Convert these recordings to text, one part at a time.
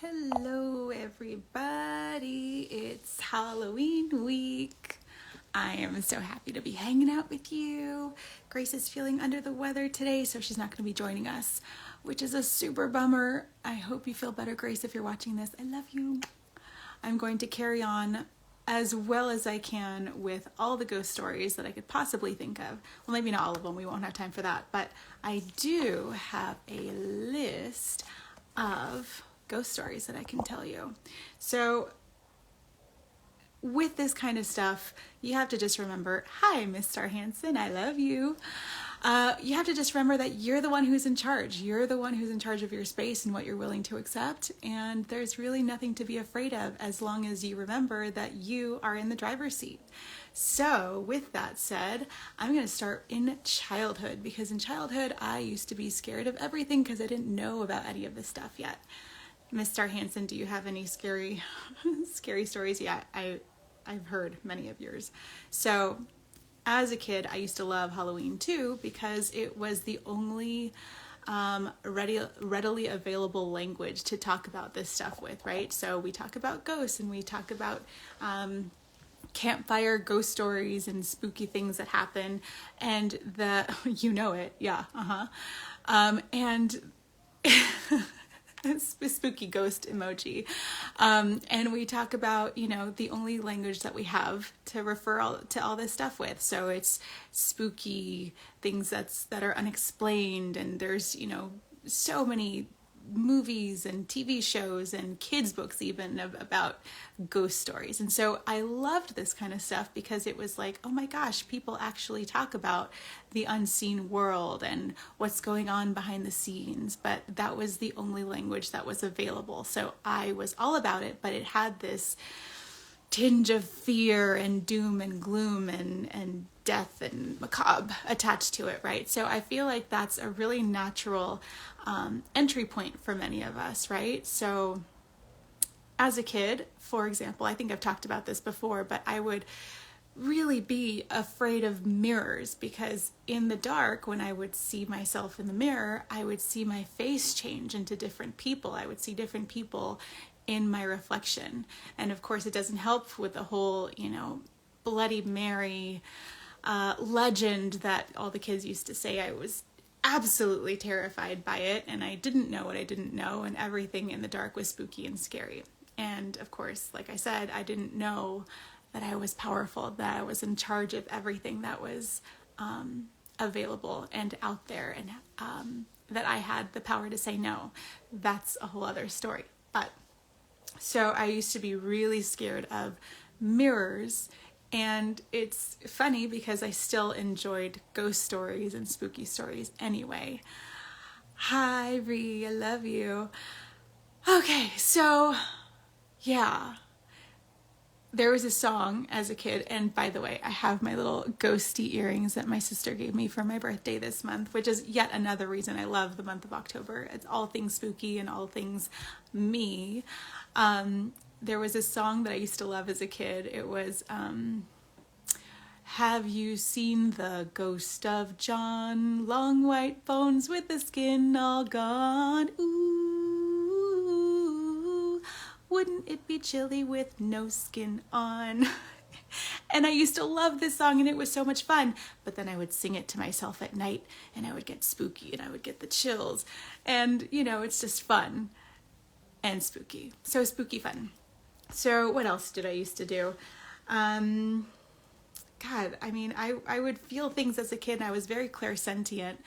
Hello everybody, it's Halloween week. I am so happy to be hanging out with you. Grace is feeling under the weather today, so she's not going to be joining us, which is a super bummer. I hope you feel better, Grace, if you're watching this. I love you. I'm going to carry on as well as I can with all the ghost stories that I could possibly think of. Well, maybe not all of them, we won't have time for that, but I do have a list of ghost stories that I can tell you. So with this kind of stuff, you have to just remember, hi, Miss Star Hansen, I love you. You have to just remember that you're the one who's in charge. You're the one who's in charge of your space and what you're willing to accept. And there's really nothing to be afraid of as long as you remember that you are in the driver's seat. So with that said, I'm going to start in childhood, because in childhood, I used to be scared of everything because I didn't know about any of this stuff yet. Miss Star Hansen, do you have any scary stories? Yeah, I've heard many of yours. So as a kid, I used to love Halloween too, because it was the only readily available language to talk about this stuff with, right? So we talk about ghosts and we talk about campfire ghost stories and spooky things that happen, and you know it, yeah, and spooky ghost emoji. And we talk about, the only language that we have to refer to all this stuff with. So it's spooky things that are unexplained. And there's, so many movies and TV shows and kids books even about ghost stories. And so I loved this kind of stuff because it was like, oh my gosh, people actually talk about the unseen world and what's going on behind the scenes. But that was the only language that was available. So I was all about it, but it had this tinge of fear and doom and gloom and death and macabre attached to it, right? So I feel like that's a really natural entry point for many of us, right? So as a kid, for example, I think I've talked about this before, but I would really be afraid of mirrors, because in the dark, when I would see myself in the mirror, I would see my face change into different people. I would see different people in my reflection. And of course, it doesn't help with the whole, Bloody Mary legend that all the kids used to say. I was absolutely terrified by it, and I didn't know what I didn't know, and everything in the dark was spooky and scary. And of course, like I said, I didn't know that I was powerful, that I was in charge of everything that was available and out there, and that I had the power to say no. That's a whole other story. But so I used to be really scared of mirrors. And it's funny because I still enjoyed ghost stories and spooky stories anyway. Hi, Ree, I love you. Okay, so yeah, there was a song as a kid, and by the way, I have my little ghosty earrings that my sister gave me for my birthday this month, which is yet another reason I love the month of October. It's all things spooky and all things me. There was a song that I used to love as a kid. It was, have you seen the ghost of John? Long white bones with the skin all gone. Ooh, wouldn't it be chilly with no skin on? And I used to love this song, and it was so much fun. But then I would sing it to myself at night, and I would get spooky, and I would get the chills. And, it's just fun and spooky. So spooky fun. So what else did I used to do? I would feel things as a kid, and I was very clairsentient,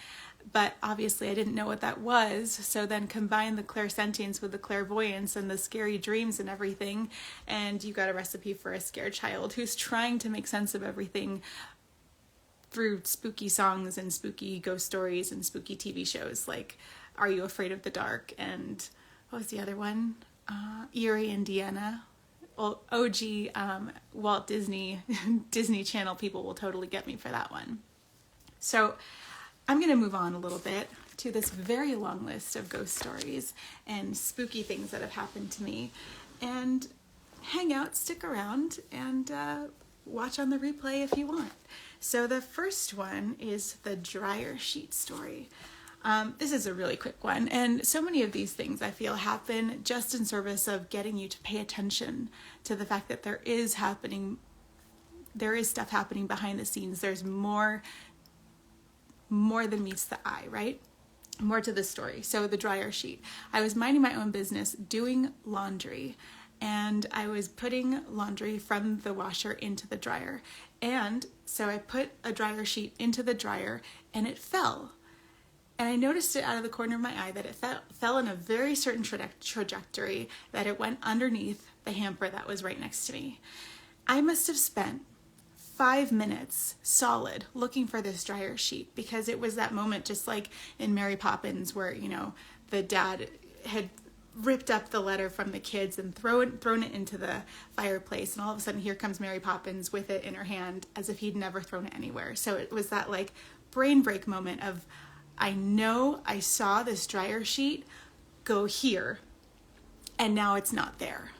but obviously I didn't know what that was. So then combine the clairsentience with the clairvoyance and the scary dreams and everything, and you got a recipe for a scared child who's trying to make sense of everything through spooky songs and spooky ghost stories and spooky TV shows like Are You Afraid of the Dark? And what was the other one? Eerie, Indiana. OG Walt Disney Channel people will totally get me for that one. So I'm going to move on a little bit to this very long list of ghost stories and spooky things that have happened to me. And hang out, stick around, and watch on the replay if you want. So the first one is the dryer sheet story. This is a really quick one. And so many of these things I feel happen just in service of getting you to pay attention to the fact that there is stuff happening behind the scenes. There's more than meets the eye, right? More to the story. So the dryer sheet. I was minding my own business doing laundry, and I was putting laundry from the washer into the dryer. And so I put a dryer sheet into the dryer and it fell. And I noticed it out of the corner of my eye that it fell in a very certain trajectory, that it went underneath the hamper that was right next to me. I must have spent 5 minutes solid looking for this dryer sheet, because it was that moment, just like in Mary Poppins, where, you know, the dad had ripped up the letter from the kids and thrown it into the fireplace, and all of a sudden here comes Mary Poppins with it in her hand as if he'd never thrown it anywhere. So it was that like brain break moment of, I know I saw this dryer sheet go here and now it's not there.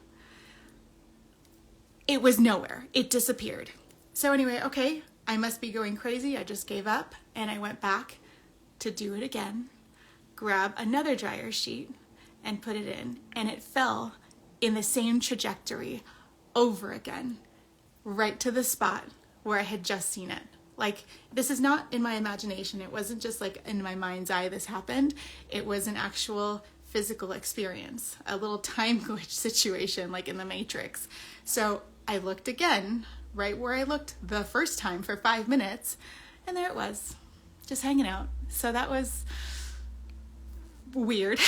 It was nowhere. It disappeared. So anyway, okay, I must be going crazy. I just gave up and I went back to do it again, grab another dryer sheet and put it in, and it fell in the same trajectory over again, right to the spot where I had just seen it. Like, this is not in my imagination. It wasn't just like in my mind's eye this happened. It was an actual physical experience, a little time glitch situation like in the Matrix. So I looked again, right where I looked the first time for 5 minutes, and there it was, just hanging out. So that was weird.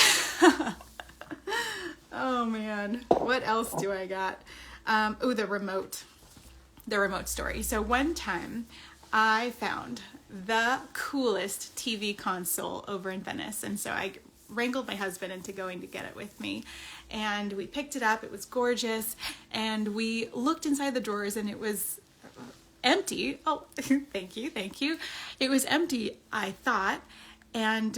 Oh man, what else do I got? The remote story. So one time I found the coolest TV console over in Venice, and so I wrangled my husband into going to get it with me, and we picked it up. It was gorgeous, and we looked inside the drawers and it was empty. Oh, thank you. It was empty, I thought, and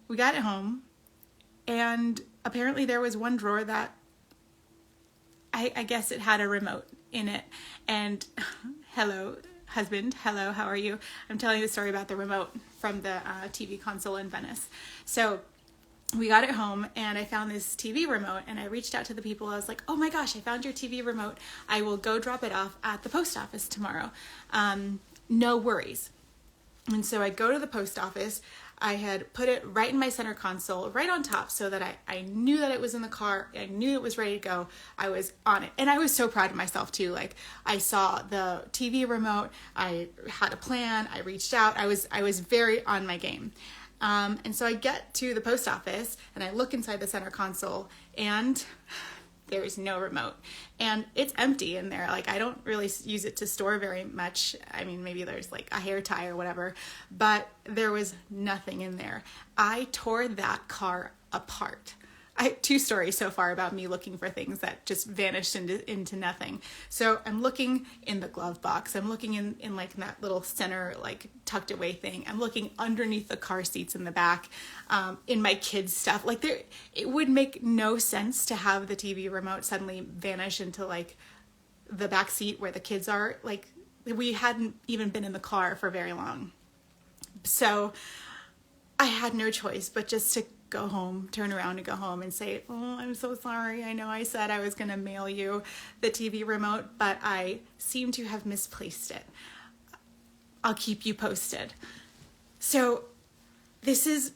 we got it home, and apparently there was one drawer that I guess it had a remote in it. And hello, husband. Hello, how are you? I'm telling you the story about the remote from the TV console in Venice. So we got it home and I found this TV remote, and I reached out to the people. I was like, oh my gosh, I found your TV remote. I will go drop it off at the post office tomorrow. No worries. And so I go to the post office. I had put it right in my center console, right on top, so that I knew that it was in the car. I knew it was ready to go. I was on it. And I was so proud of myself too. Like, I saw the TV remote. I had a plan. I reached out. I was very on my game. And so I get to the post office and I look inside the center console, and there's no remote, and it's empty in there. Like, I don't really use it to store very much. I mean, maybe there's like a hair tie or whatever, but there was nothing in there. I tore that car apart. I have 2 stories so far about me looking for things that just vanished into nothing. So I'm looking in the glove box. I'm looking in like that little center, like tucked away thing. I'm looking underneath the car seats in the back, in my kids' stuff. Like, it would make no sense to have the TV remote suddenly vanish into like the back seat where the kids are. Like, we hadn't even been in the car for very long. So I had no choice but just to go home, turn around and go home and say, oh, I'm so sorry. I know I said I was going to mail you the TV remote, but I seem to have misplaced it. I'll keep you posted. So this is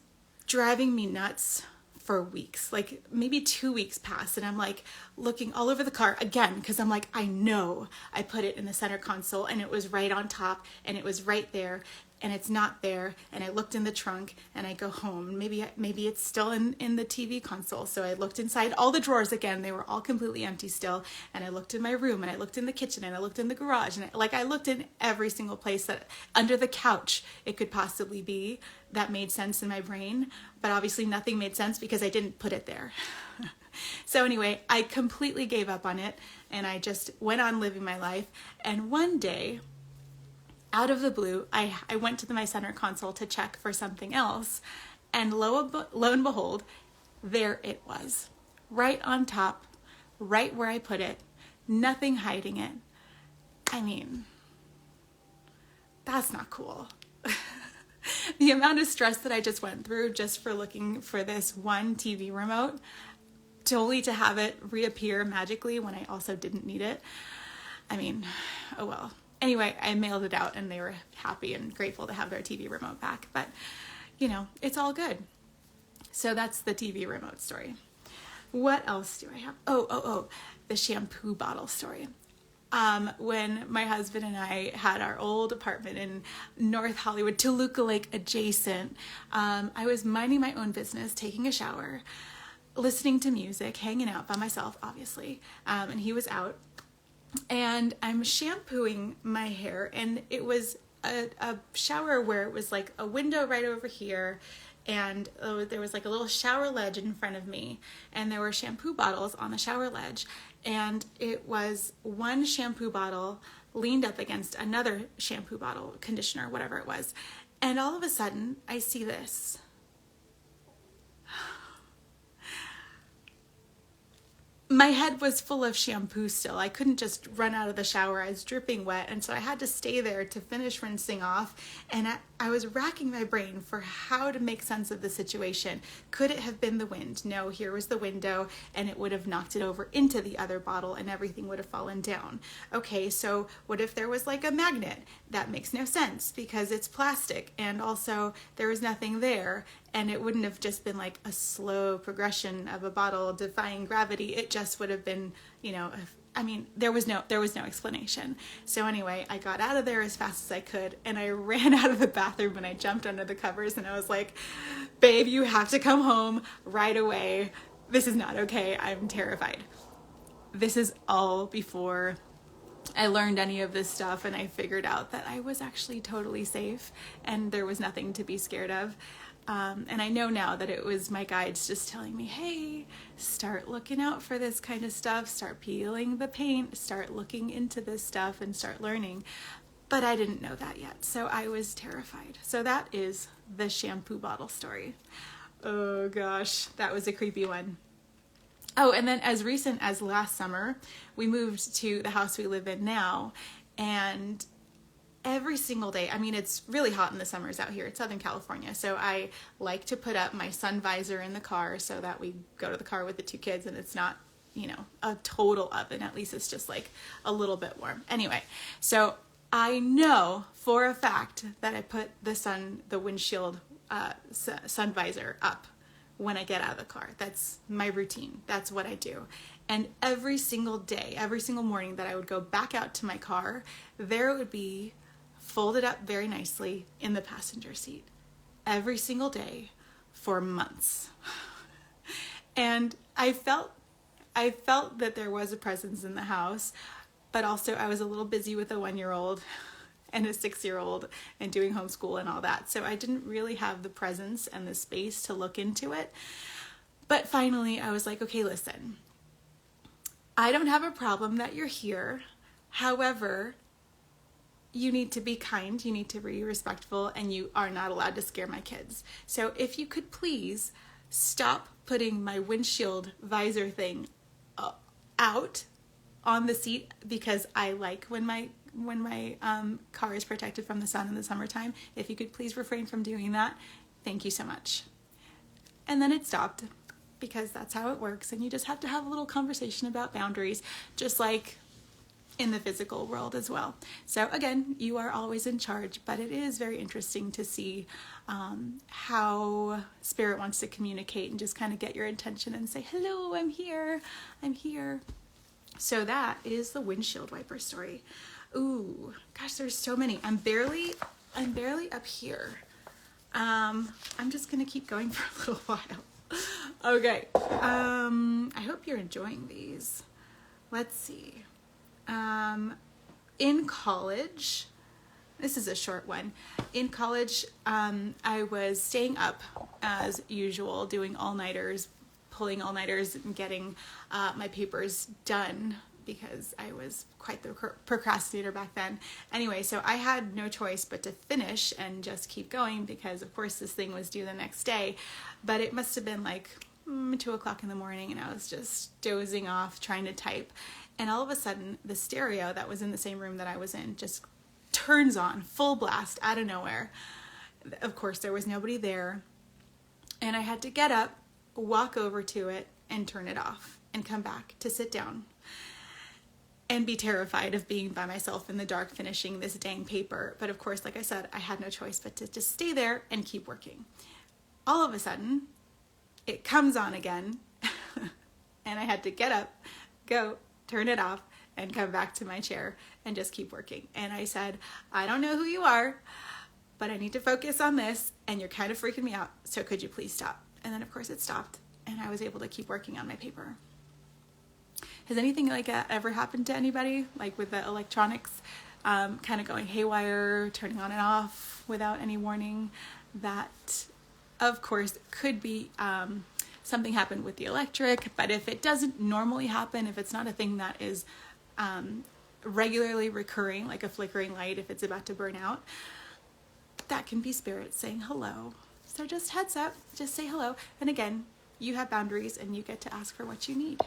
driving me nuts for weeks. Like, maybe 2 weeks pass, and I'm like looking all over the car again, because I'm like, I know I put it in the center console and it was right on top and it was right there, and it's not there. And I looked in the trunk, and I go home. Maybe it's still in the TV console. So I looked inside all the drawers again. They were all completely empty still. And I looked in my room, and I looked in the kitchen, and I looked in the garage, and I looked in every single place that under the couch it could possibly be that made sense in my brain. But obviously nothing made sense because I didn't put it there. So anyway, I completely gave up on it, and I just went on living my life. And one day, out of the blue, I went to my center console to check for something else, and lo and behold, there it was, right on top, right where I put it, nothing hiding it. I mean, that's not cool. The amount of stress that I just went through just for looking for this one TV remote, only to have it reappear magically when I also didn't need it. I mean, oh well. Anyway, I mailed it out and they were happy and grateful to have their TV remote back. But, you know, it's all good. So that's the TV remote story. What else do I have? Oh, the shampoo bottle story. When my husband and I had our old apartment in North Hollywood, Toluca Lake adjacent, I was minding my own business, taking a shower, listening to music, hanging out by myself, obviously, and he was out. And I'm shampooing my hair, and it was a shower where it was like a window right over here, and there was like a little shower ledge in front of me, and there were shampoo bottles on the shower ledge, and it was one shampoo bottle leaned up against another shampoo bottle, conditioner, whatever it was, and all of a sudden I see this. My head was full of shampoo still. I couldn't just run out of the shower. I was dripping wet, and so I had to stay there to finish rinsing off, and I was racking my brain for how to make sense of the situation. Could it have been the wind? No, here was the window, and it would have knocked it over into the other bottle, and everything would have fallen down. Okay, so what if there was like a magnet? That makes no sense because it's plastic, and also there was nothing there, and it wouldn't have just been like a slow progression of a bottle defying gravity. It just would have been, you know, I mean, there was no explanation. So anyway, I got out of there as fast as I could, and I ran out of the bathroom and I jumped under the covers, and I was like, babe, you have to come home right away. This is not okay. I'm terrified. This is all before I learned any of this stuff, and I figured out that I was actually totally safe and there was nothing to be scared of. And I know now that it was my guides just telling me, hey, start looking out for this kind of stuff, start peeling the paint, start looking into this stuff and start learning. But I didn't know that yet, so I was terrified. So that is the shampoo bottle story. Oh gosh, that was a creepy one. Oh, and then as recent as last summer, we moved to the house we live in now, and every single day, I mean, it's really hot in the summers out here. It's Southern California, so I like to put up my sun visor in the car so that we go to the car with the two kids and it's not, you know, a total oven. At least it's just like a little bit warm. Anyway, so I know for a fact that I put the windshield sun visor up when I get out of the car. That's my routine. That's what I do. And every single day, every single morning that I would go back out to my car, there it would be folded up very nicely in the passenger seat every single day for months. And I felt that there was a presence in the house, but also I was a little busy with a 1-year-old and a 6-year-old and doing homeschool and all that. So I didn't really have the presence and the space to look into it. But finally I was like, okay, listen, I don't have a problem that you're here. However, you need to be kind, you need to be respectful, and you are not allowed to scare my kids. So if you could please stop putting my windshield visor thing out on the seat, because I like when my car is protected from the sun in the summertime. If you could please refrain from doing that, thank you so much. And then it stopped, because that's how it works, and you just have to have a little conversation about boundaries, just like in the physical world as well. So again, you are always in charge, but it is very interesting to see how spirit wants to communicate and just kind of get your attention and say, hello, I'm here. So that is the windshield wiper story. Ooh, gosh, there's so many. I'm barely up here. I'm just gonna keep going for a little while. Okay, I hope you're enjoying these. Let's see. In college, this is a short one. In college, I was staying up as usual, doing all-nighters, pulling all-nighters and getting my papers done, because I was quite the procrastinator back then. Anyway, so I had no choice but to finish and just keep going, because of course this thing was due the next day. But it must have been like 2 o'clock in the morning, and I was just dozing off trying to type. And all of a sudden, the stereo that was in the same room that I was in just turns on full blast out of nowhere. of course, there was nobody there. And I had to get up, walk over to it, and turn it off, and come back to sit down and be terrified of being by myself in the dark finishing this dang paper. But of course, like I said, I had no choice but to just stay there and keep working. All of a sudden, it comes on again, and I had to get up, go, turn it off, and come back to my chair and just keep working. And I said, I don't know who you are, but I need to focus on this, and you're kind of freaking me out, so could you please stop? And then of course it stopped, and I was able to keep working on my paper. Has anything like that ever happened to anybody? Like with the electronics kind of going haywire, turning on and off without any warning? That, of course, could be something happened with the electric, but if it doesn't normally happen, if it's not a thing that is regularly recurring, like a flickering light if it's about to burn out, that can be spirit saying hello. So just heads up, just say hello. And again, you have boundaries and you get to ask for what you need.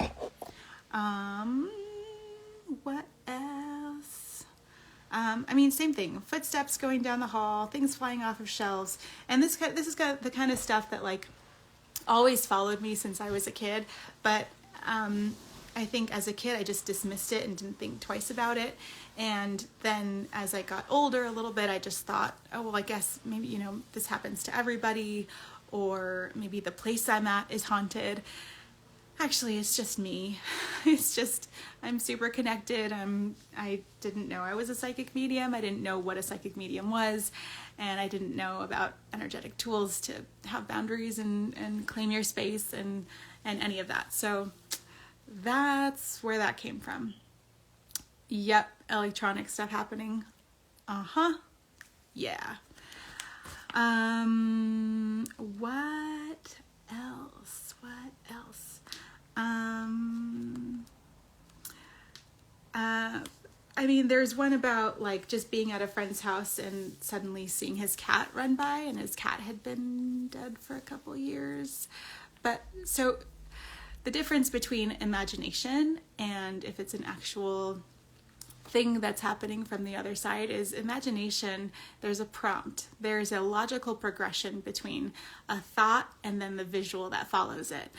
What else? I mean, same thing. Footsteps going down the hall, things flying off of shelves. And this is the kind of stuff that like always followed me since I was a kid. But I think as a kid, I just dismissed it and didn't think twice about it. And then as I got older a little bit, I just thought, oh, well, I guess maybe, you know, this happens to everybody, or maybe the place I'm at is haunted. Actually, it's just me. It's just, I'm super connected. I didn't know I was a psychic medium. I didn't know what a psychic medium was. And I didn't know about energetic tools to have boundaries and claim your space and any of that. So that's where that came from. Yep, electronic stuff happening. Yeah. What else? I mean, there's one about like just being at a friend's house and suddenly seeing his cat run by, and his cat had been dead for a couple years. But so the difference between imagination and if it's an actual thing that's happening from the other side is imagination. There's a prompt. There's a logical progression between a thought and then the visual that follows it.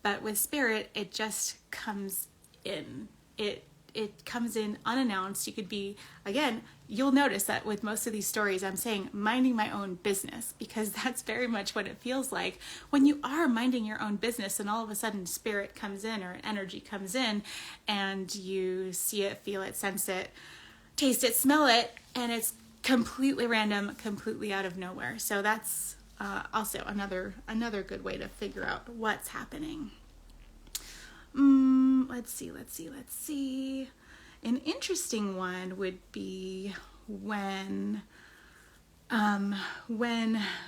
But with spirit, it just comes in. It comes in unannounced. You could be, again, you'll notice that with most of these stories, I'm saying minding my own business, because that's very much what it feels like when you are minding your own business and all of a sudden spirit comes in or energy comes in and you see it, feel it, sense it, taste it, smell it, and it's completely random, completely out of nowhere. So that's also another good way to figure out what's happening. Let's see. An interesting one would be when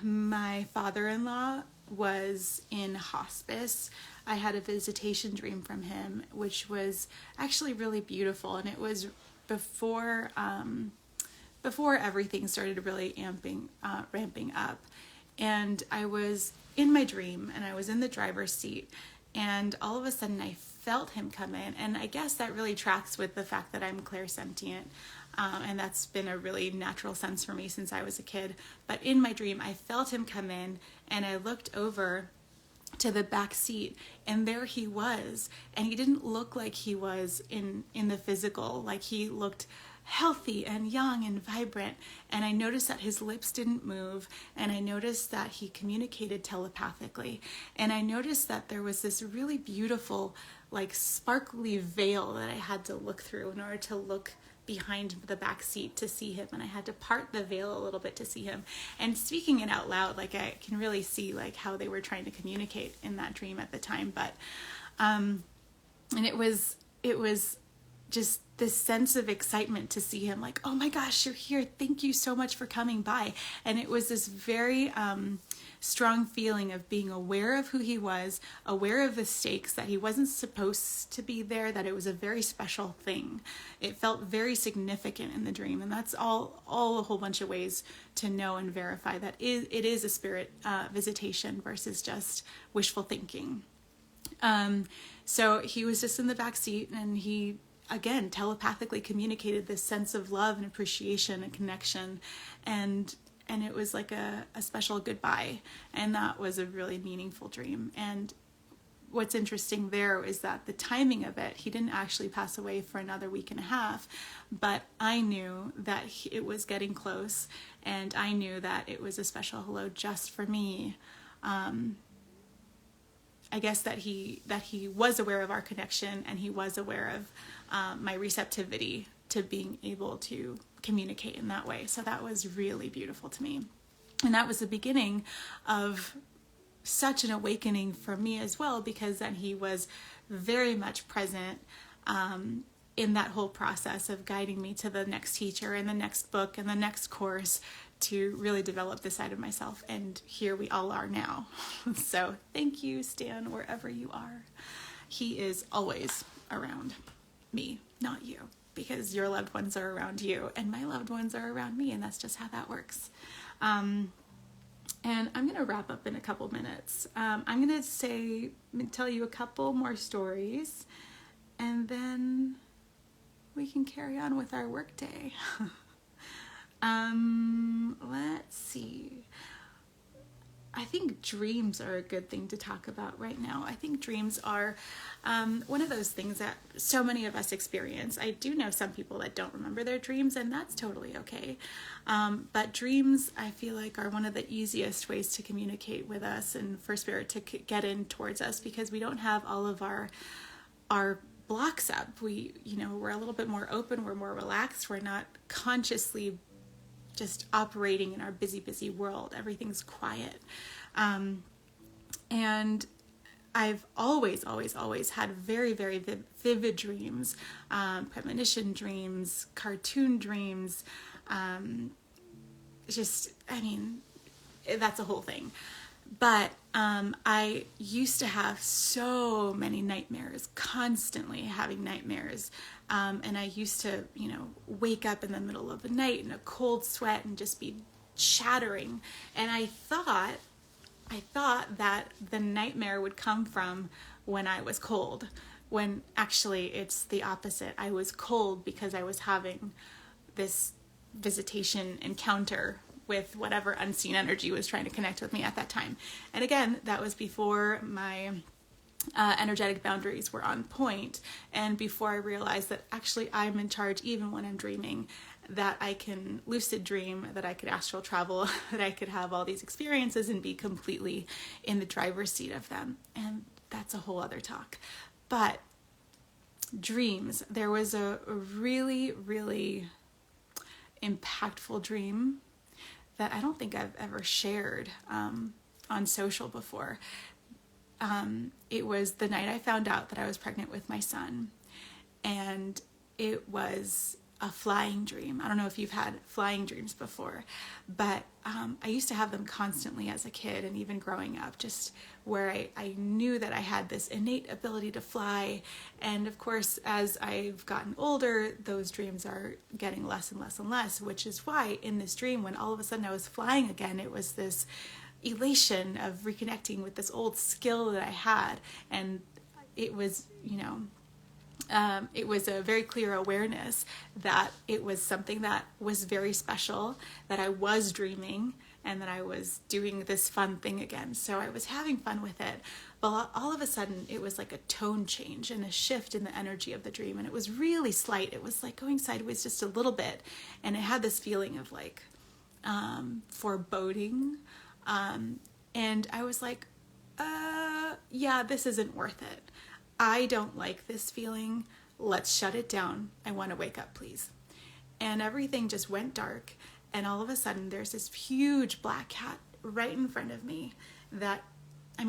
my father-in-law was in hospice. I had a visitation dream from him, which was actually really beautiful, and it was before everything started really ramping up. And I was in my dream, and I was in the driver's seat, and all of a sudden I felt him come in. And I guess that really tracks with the fact that I'm clairsentient. And that's been a really natural sense for me since I was a kid. But in my dream, I felt him come in, and I looked over to the back seat, and there he was. And he didn't look like he was in the physical, like he looked healthy and young and vibrant. And I noticed that his lips didn't move, and I noticed that he communicated telepathically, and I noticed that there was this really beautiful, like sparkly veil that I had to look through in order to look behind the back seat to see him, and I had to part the veil a little bit to see him. And speaking it out loud, like I can really see like how they were trying to communicate in that dream at the time. But and it was just this sense of excitement to see him, like, oh my gosh, you're here, thank you so much for coming by. And it was this very strong feeling of being aware of who he was, aware of the stakes, that he wasn't supposed to be there, that it was a very special thing. It felt very significant in the dream, and that's all a whole bunch of ways to know and verify that it is a spirit visitation versus just wishful thinking. So he was just in the back seat, and he again telepathically communicated this sense of love and appreciation and connection, and and it was like a special goodbye, and that was a really meaningful dream. And what's interesting there is that the timing of it, he didn't actually pass away for another week and a half, but I knew that it was getting close, and I knew that it was a special hello just for me. I guess that he was aware of our connection, and he was aware of my receptivity to being able to communicate in that way. So that was really beautiful to me. And that was the beginning of such an awakening for me as well, because then he was very much present in that whole process of guiding me to the next teacher and the next book and the next course to really develop this side of myself. And here we all are now. So thank you, Stan, wherever you are. He is always around me, not you, because your loved ones are around you and my loved ones are around me, and that's just how that works. And I'm going to wrap up in a couple minutes. I'm going to tell you a couple more stories, and then we can carry on with our workday. Let's see. I think dreams are a good thing to talk about right now. I think dreams are one of those things that so many of us experience. I do know some people that don't remember their dreams, and that's totally okay. But dreams, I feel like, are one of the easiest ways to communicate with us and for spirit to get in towards us, because we don't have all of our blocks up. We're a little bit more open. We're more relaxed. We're not consciously just operating in our busy world. Everything's quiet. And I've always had very, very vivid dreams, premonition dreams, cartoon dreams. That's a whole thing. But I used to have so many nightmares, constantly having nightmares. And I used to, wake up in the middle of the night in a cold sweat and just be shattering. And I thought that the nightmare would come from when I was cold, when actually it's the opposite. I was cold because I was having this visitation encounter with whatever unseen energy was trying to connect with me at that time. And again, that was before my energetic boundaries were on point, and before I realized that actually I'm in charge even when I'm dreaming, that I can lucid dream, that I could astral travel, that I could have all these experiences and be completely in the driver's seat of them. And that's a whole other talk. But dreams, there was a really, really impactful dream that I don't think I've ever shared on social before. It was the night I found out that I was pregnant with my son, and it was a flying dream. I don't know if you've had flying dreams before, but I used to have them constantly as a kid, and even growing up, just where I knew that I had this innate ability to fly. And of course, as I've gotten older, those dreams are getting less and less and less, which is why in this dream, when all of a sudden I was flying again, it was this elation of reconnecting with this old skill that I had. And it was, it was a very clear awareness that it was something that was very special, that I was dreaming, and that I was doing this fun thing again. So I was having fun with it. But all of a sudden, it was like a tone change and a shift in the energy of the dream. And it was really slight. It was like going sideways just a little bit. And it had this feeling of like foreboding. And I was like, yeah, this isn't worth it. I don't like this feeling. Let's shut it down. I want to wake up, please. And everything just went dark. And all of a sudden, there's this huge black cat right in front of me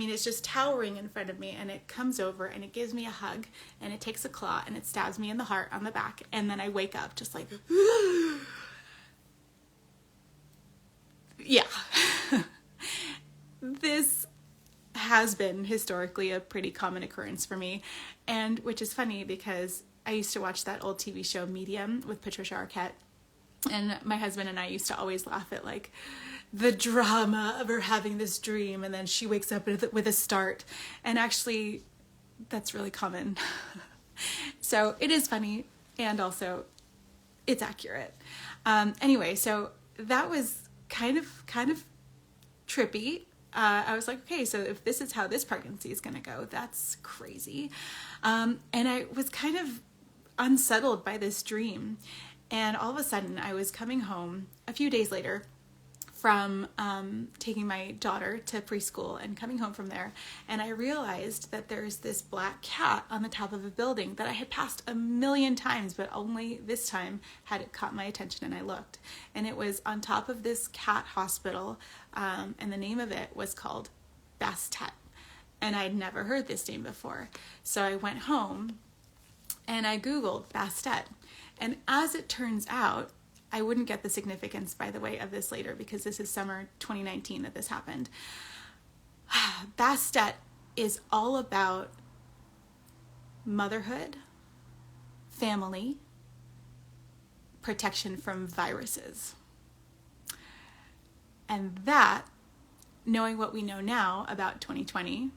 it's just towering in front of me. And it comes over and it gives me a hug, and it takes a claw and it stabs me in the heart on the back. And then I wake up just like, yeah. This has been historically a pretty common occurrence for me, and which is funny because I used to watch that old TV show Medium with Patricia Arquette, and my husband and I used to always laugh at like the drama of her having this dream and then she wakes up with a start, and actually that's really common. So it is funny, and also it's accurate. Anyway, so that was kind of trippy. I was like, okay, so if this is how this pregnancy is going to go, that's crazy. And I was kind of unsettled by this dream. And all of a sudden, I was coming home a few days later from taking my daughter to preschool and coming home from there. And I realized that there's this black cat on the top of a building that I had passed a million times, but only this time had it caught my attention and I looked. And it was on top of this cat hospital, and the name of it was called Backstage. And I'd never heard this name before. So I went home and I Googled Backstage. And as it turns out, I wouldn't get the significance, by the way, of this later because this is summer 2019 that this happened. Backstage is all about motherhood, family, protection from viruses. And that, knowing what we know now about 2020,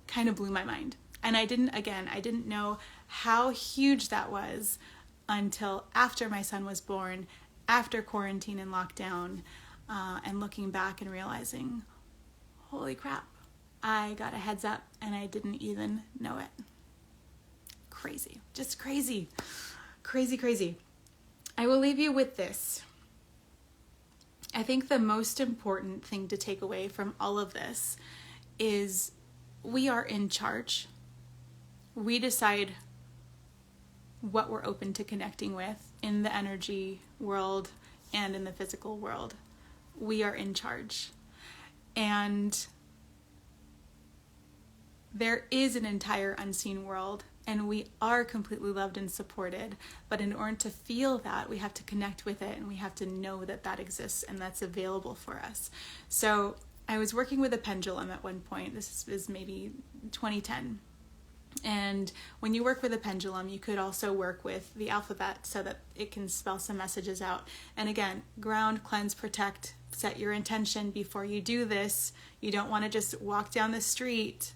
kind of blew my mind. And I didn't know how huge that was until after my son was born, after quarantine and lockdown, and looking back and realizing, holy crap, I got a heads up and I didn't even know it. Crazy, just crazy, crazy, crazy. I will leave you with this. I think the most important thing to take away from all of this is we are in charge. We decide what we're open to connecting with in the energy world and in the physical world. We are in charge. And there is an entire unseen world, and we are completely loved and supported. But in order to feel that, we have to connect with it, and we have to know that that exists and that's available for us. So I was working with a pendulum at one point. This is maybe 2010. And when you work with a pendulum, you could also work with the alphabet so that it can spell some messages out. And again, ground, cleanse, protect, set your intention before you do this. You don't want to just walk down the street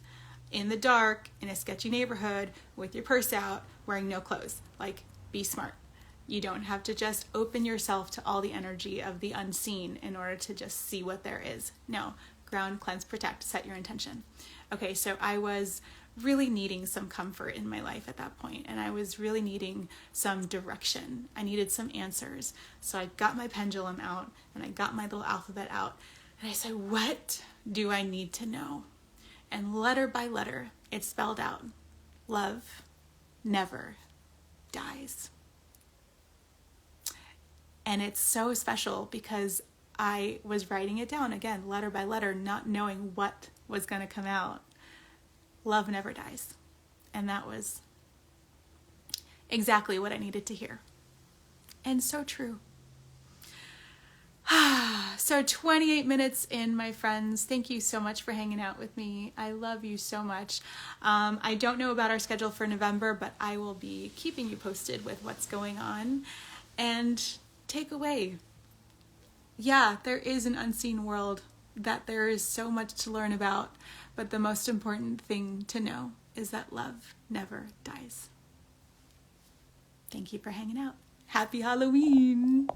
in the dark in a sketchy neighborhood with your purse out, wearing no clothes. Like, be smart. You don't have to just open yourself to all the energy of the unseen in order to just see what there is. No, ground, cleanse, protect, set your intention. Okay, so I was really needing some comfort in my life at that point, and I was really needing some direction. I needed some answers. So I got my pendulum out and I got my little alphabet out and I said, what do I need to know? And letter by letter, it spelled out, love never dies. And it's so special because I was writing it down again, letter by letter, not knowing what was going to come out. Love never dies. And that was exactly what I needed to hear. And so true. So 28 minutes in, my friends. Thank you so much for hanging out with me. I love you so much. I don't know about our schedule for November, but I will be keeping you posted with what's going on. And take away. Yeah, there is an unseen world that there is so much to learn about. But the most important thing to know is that love never dies. Thank you for hanging out. Happy Halloween!